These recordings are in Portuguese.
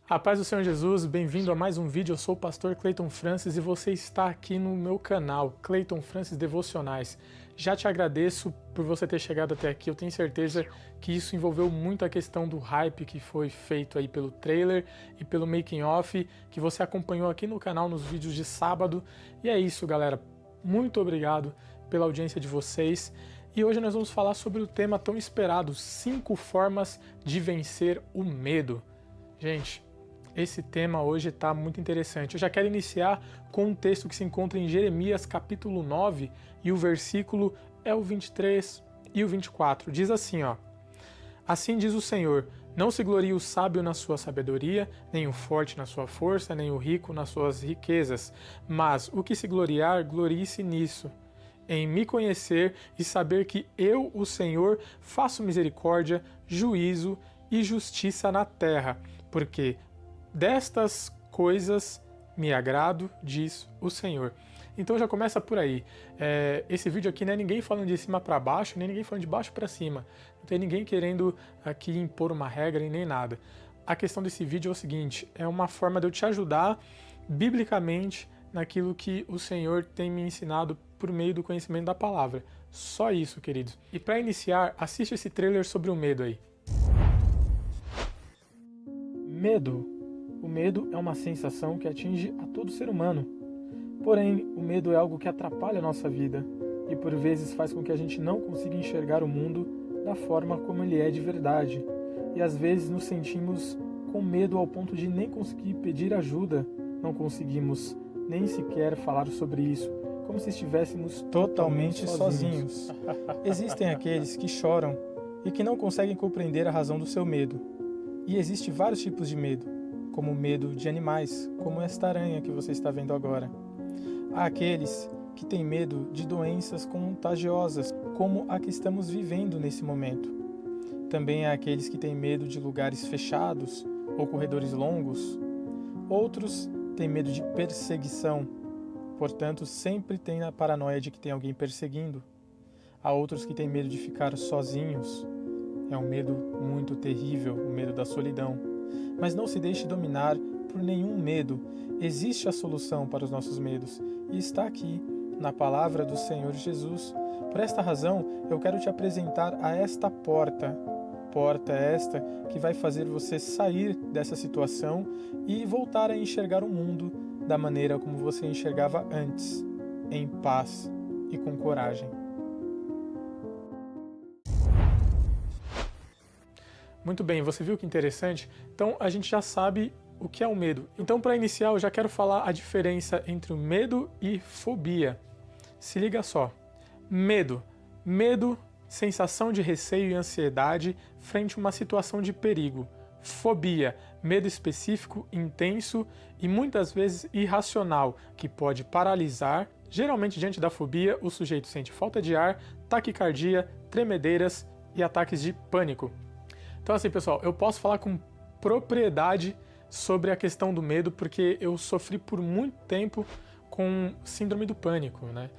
A paz do Senhor Jesus, bem-vindo a mais um vídeo. Eu sou o pastor Cleiton Francis e você está aqui no meu canal, Cleiton Francis Devocionais. Já te agradeço por você ter chegado até aqui. Eu tenho certeza que isso envolveu muito a questão do hype que foi feito aí pelo trailer e pelo making of, que você acompanhou aqui no canal nos vídeos de sábado. E é isso, galera. Muito obrigado pela audiência de vocês. E hoje nós vamos falar sobre o tema tão esperado, 5 formas de vencer o medo. Gente, esse tema hoje está muito interessante. Eu já quero iniciar com um texto que se encontra em Jeremias capítulo 9 e o versículo é o 23 e o 24. Diz assim, ó: Assim diz o Senhor, não se glorie o sábio na sua sabedoria, nem o forte na sua força, nem o rico nas suas riquezas, mas o que se gloriar, glorie-se nisso, em me conhecer e saber que eu, o Senhor, faço misericórdia, juízo e justiça na terra, porque destas coisas me agrado, diz o Senhor. Então já começa por aí. Esse vídeo aqui não é ninguém falando de cima para baixo, nem ninguém falando de baixo para cima. Não tem ninguém querendo aqui impor uma regra e nem nada. A questão desse vídeo é o seguinte, é uma forma de eu te ajudar biblicamente naquilo que o Senhor tem me ensinado por meio do conhecimento da palavra. Só isso, queridos. E para iniciar, assiste esse trailer sobre o medo aí. Medo. O medo é uma sensação que atinge a todo ser humano. Porém, o medo é algo que atrapalha a nossa vida e por vezes faz com que a gente não consiga enxergar o mundo da forma como ele é de verdade. E às vezes nos sentimos com medo ao ponto de nem conseguir pedir ajuda, não conseguimos nem sequer falar sobre isso, como se estivéssemos totalmente sozinhos. Existem aqueles que choram e que não conseguem compreender a razão do seu medo. E existem vários tipos de medo, como o medo de animais, como esta aranha que você está vendo agora. Há aqueles que têm medo de doenças contagiosas, como a que estamos vivendo nesse momento. Também há aqueles que têm medo de lugares fechados ou corredores longos. Outros têm medo de perseguição, portanto sempre têm a paranoia de que tem alguém perseguindo. Há outros que têm medo de ficar sozinhos. É um medo muito terrível, o medo da solidão. Mas não se deixe dominar por nenhum medo. Existe a solução para os nossos medos e está aqui, na palavra do Senhor Jesus. Por esta razão, eu quero te apresentar a esta porta. Porta esta que vai fazer você sair dessa situação e voltar a enxergar o mundo da maneira como você enxergava antes, em paz e com coragem. Muito bem, você viu que interessante? Então a gente já sabe o que é o medo. Então para iniciar eu já quero falar a diferença entre o medo e fobia. Se liga só. Medo. Medo, sensação de receio e ansiedade frente a uma situação de perigo. Fobia, medo específico, intenso e muitas vezes irracional, que pode paralisar. Geralmente diante da fobia o sujeito sente falta de ar, taquicardia, tremedeiras e ataques de pânico. Então assim, pessoal, eu posso falar com propriedade sobre a questão do medo porque eu sofri por muito tempo com síndrome do pânico, né?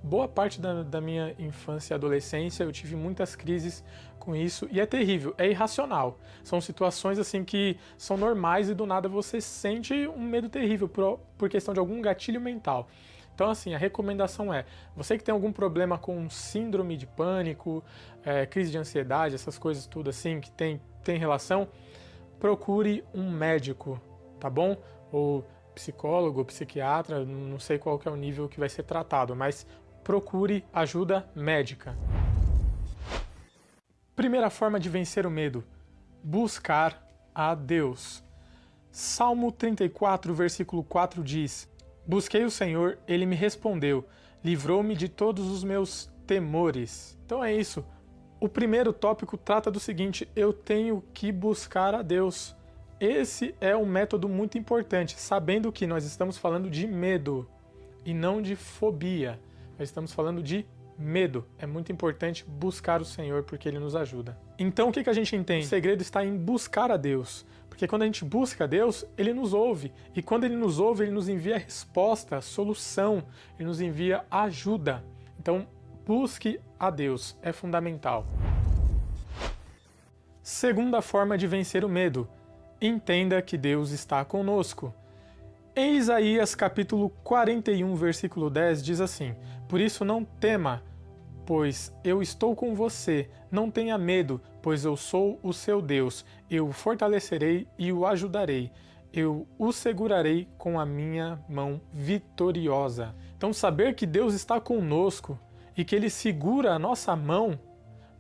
Boa parte da minha infância e adolescência eu tive muitas crises com isso e é terrível, é irracional. São situações assim que são normais e do nada você sente um medo terrível por questão de algum gatilho mental. Então assim, a recomendação é, você que tem algum problema com síndrome de pânico, crise de ansiedade, essas coisas tudo assim, que tem relação, procure um médico, tá bom? Ou psicólogo, ou psiquiatra, não sei qual que é o nível que vai ser tratado, mas procure ajuda médica. Primeira forma de vencer o medo, buscar a Deus. Salmo 34, versículo 4 diz: Busquei o Senhor, Ele me respondeu, livrou-me de todos os meus temores. Então é isso. O primeiro tópico trata do seguinte, eu tenho que buscar a Deus. Esse é um método muito importante, sabendo que nós estamos falando de medo e não de fobia. Nós estamos falando de medo. É muito importante buscar o Senhor porque Ele nos ajuda. Então o que a gente entende? O segredo está em buscar a Deus. Porque quando a gente busca a Deus, Ele nos ouve. E quando Ele nos ouve, Ele nos envia a resposta, a solução. Ele nos envia ajuda. Então, busque a Deus. É fundamental. Segunda forma de vencer o medo. entenda que Deus está conosco. Em Isaías capítulo 41, versículo 10 diz assim: Por isso não tema, pois eu estou com você. Não tenha medo, pois eu sou o seu Deus. Eu o fortalecerei e o ajudarei. Eu o segurarei com a minha mão vitoriosa. Então, saber que Deus está conosco e que Ele segura a nossa mão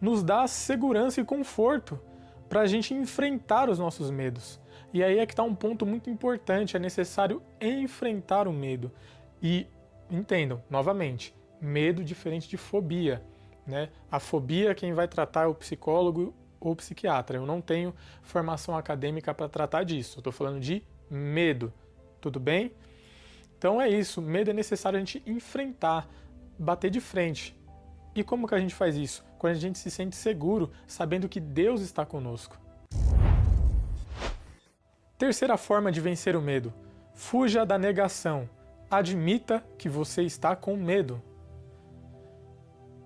nos dá segurança e conforto para a gente enfrentar os nossos medos. E aí é que está um ponto muito importante: é necessário enfrentar o medo. E entendam, novamente, medo diferente de fobia, né? A fobia, quem vai tratar é o psicólogo ou psiquiatra. Eu não tenho formação acadêmica para tratar disso. Eu estou falando de medo, tudo bem? Então é isso, medo é necessário a gente enfrentar, bater de frente. E como que a gente faz isso? Quando a gente se sente seguro, sabendo que Deus está conosco. Terceira forma de vencer o medo: fuja da negação. Admita que você está com medo.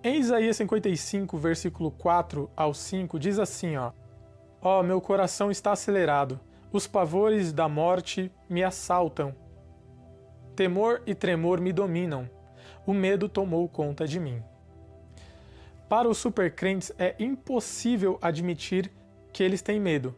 Em Isaías 55, versículo 4 ao 5, diz assim, ó, meu coração está acelerado, os pavores da morte me assaltam. Temor e tremor me dominam, o medo tomou conta de mim. Para os supercrentes é impossível admitir que eles têm medo.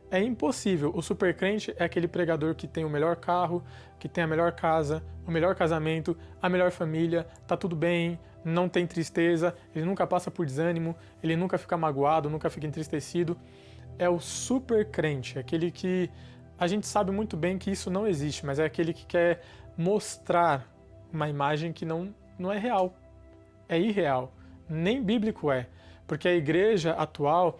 É impossível. O supercrente é aquele pregador que tem o melhor carro, que tem a melhor casa, o melhor casamento, a melhor família, tá tudo bem, não tem tristeza, ele nunca passa por desânimo, ele nunca fica magoado, nunca fica entristecido. É o supercrente, aquele que a gente sabe muito bem que isso não existe, mas é aquele que quer mostrar uma imagem que não é real, é irreal, nem bíblico é, porque a igreja atual,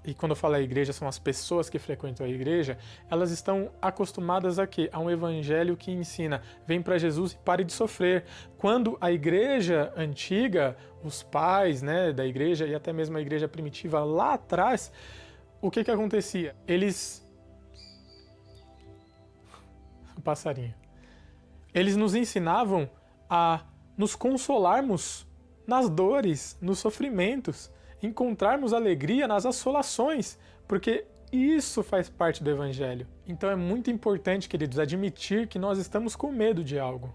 e quando eu falo a igreja, são as pessoas que frequentam a igreja, elas estão acostumadas a quê? A um evangelho que ensina, vem para Jesus e pare de sofrer. Quando a igreja antiga, os pais, né, da igreja e até mesmo a igreja primitiva lá atrás, o que acontecia? Passarinho. Eles nos ensinavam a nos consolarmos nas dores, nos sofrimentos, encontrarmos alegria nas assolações, porque isso faz parte do Evangelho. Então é muito importante, queridos, admitir que nós estamos com medo de algo,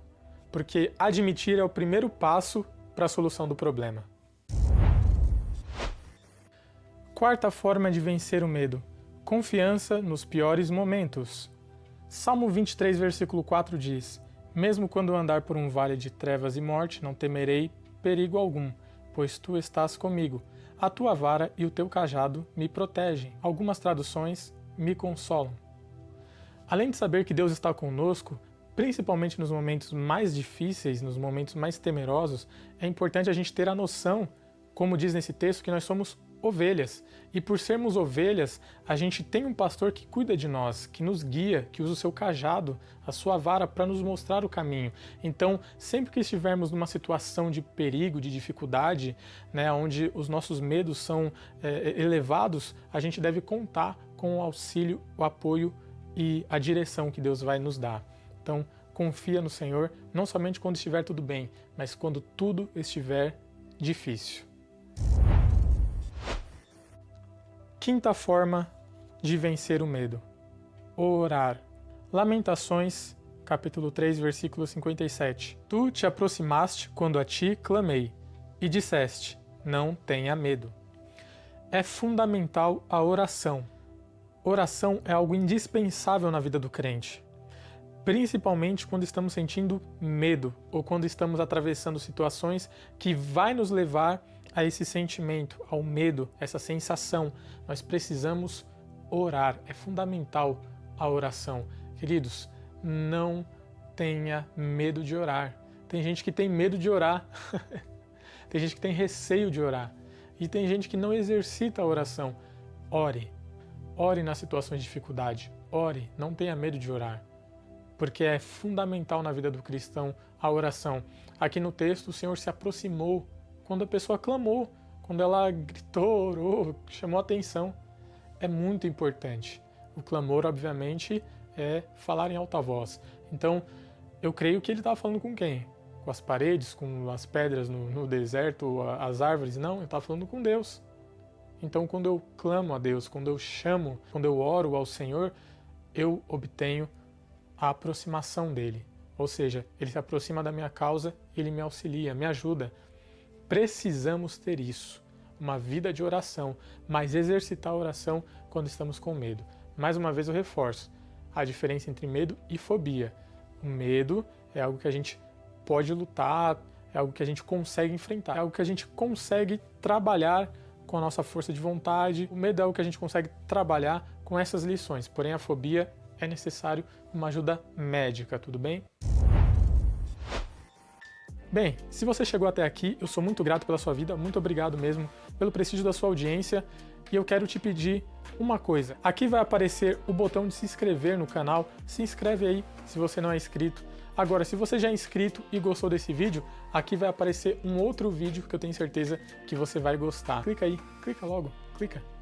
porque admitir é o primeiro passo para a solução do problema. Quarta forma de vencer o medo: confiança nos piores momentos. Salmo 23, versículo 4 diz: Mesmo quando eu andar por um vale de trevas e morte, não temerei perigo algum, pois tu estás comigo. A tua vara e o teu cajado me protegem. Algumas traduções me consolam. Além de saber que Deus está conosco, principalmente nos momentos mais difíceis, nos momentos mais temerosos, é importante a gente ter a noção, como diz nesse texto, que nós somos ovelhas. E por sermos ovelhas, a gente tem um pastor que cuida de nós, que nos guia, que usa o seu cajado, a sua vara, para nos mostrar o caminho. Então, sempre que estivermos numa situação de perigo, de dificuldade, né, onde os nossos medos são elevados, a gente deve contar com o auxílio, o apoio e a direção que Deus vai nos dar. Então, confia no Senhor, não somente quando estiver tudo bem, mas quando tudo estiver difícil. Quinta forma de vencer o medo: orar. Lamentações, capítulo 3, versículo 57. Tu te aproximaste quando a ti clamei, e disseste, não tenha medo. É fundamental a oração. Oração é algo indispensável na vida do crente, principalmente quando estamos sentindo medo ou quando estamos atravessando situações que vai nos levar a esse sentimento, ao medo, essa sensação. Nós precisamos orar. É fundamental a oração. Queridos, não tenha medo de orar. Tem gente que tem medo de orar. Tem gente que tem receio de orar. E tem gente que não exercita a oração. Ore. Ore nas situações de dificuldade. Ore. Não tenha medo de orar. Porque é fundamental na vida do cristão a oração. Aqui no texto, o Senhor se aproximou quando a pessoa clamou, quando ela gritou, orou, chamou atenção. É muito importante. O clamor, obviamente, é falar em alta voz. Então, eu creio que ele estava falando com quem? Com as paredes, com as pedras no deserto, as árvores? Não, ele estava falando com Deus. Então, quando eu clamo a Deus, quando eu chamo, quando eu oro ao Senhor, eu obtenho a aproximação dele. Ou seja, ele se aproxima da minha causa, ele me auxilia, me ajuda. Precisamos ter isso, uma vida de oração, mas exercitar a oração quando estamos com medo. Mais uma vez eu reforço a diferença entre medo e fobia. O medo é algo que a gente pode lutar, é algo que a gente consegue enfrentar, é algo que a gente consegue trabalhar com a nossa força de vontade. O medo é algo que a gente consegue trabalhar com essas lições, porém a fobia é necessário uma ajuda médica, tudo bem? Bem, se você chegou até aqui, eu sou muito grato pela sua vida, muito obrigado mesmo pelo prestígio da sua audiência e eu quero te pedir uma coisa. Aqui vai aparecer o botão de se inscrever no canal, se inscreve aí se você não é inscrito. Agora, se você já é inscrito e gostou desse vídeo, aqui vai aparecer um outro vídeo que eu tenho certeza que você vai gostar. Clica aí, clica logo, clica.